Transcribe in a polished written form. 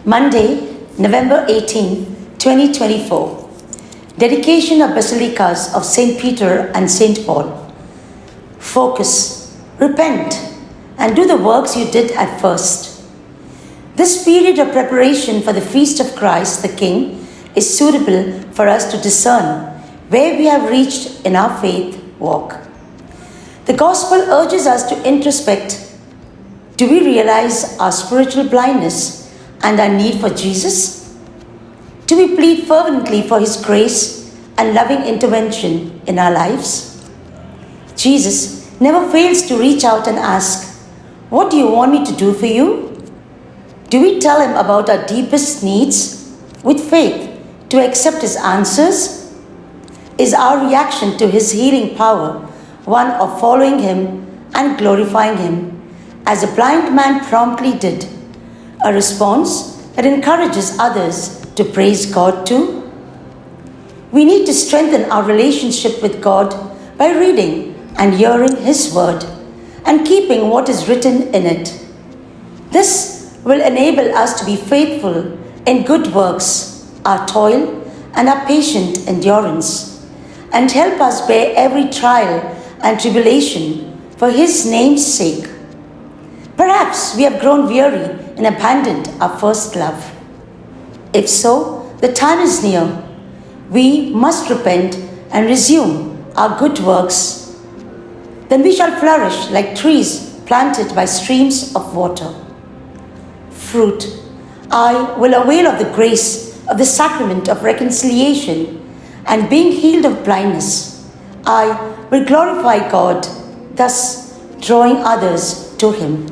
Monday, November 18, 2024. Dedication of Basilicas of St. Peter and St. Paul. Focus, repent, and do the works you did at first. This period of preparation for the feast of Christ the King is suitable for us to discern where we have reached in our faith walk. The Gospel urges us to introspect. Do we realize our spiritual blindness and our need for Jesus? Do we plead fervently for His grace and loving intervention in our lives? Jesus never fails to reach out and ask, "What do you want me to do for you?" Do we tell Him about our deepest needs with faith to accept His answers? Is our reaction to His healing power one of following Him and glorifying Him, as a blind man promptly did, a response that encourages others to praise God too? We need to strengthen our relationship with God by reading and hearing His Word and keeping what is written in it. This will enable us to be faithful in good works, our toil, and our patient endurance, and help us bear every trial and tribulation for His name's sake. Perhaps we have grown weary and abandoned our first love. If so, the time is near. We must repent and resume our good works. Then we shall flourish like trees planted by streams of water. Fruit, I will avail of the grace of the sacrament of reconciliation, and being healed of blindness, I will glorify God, thus drawing others to Him.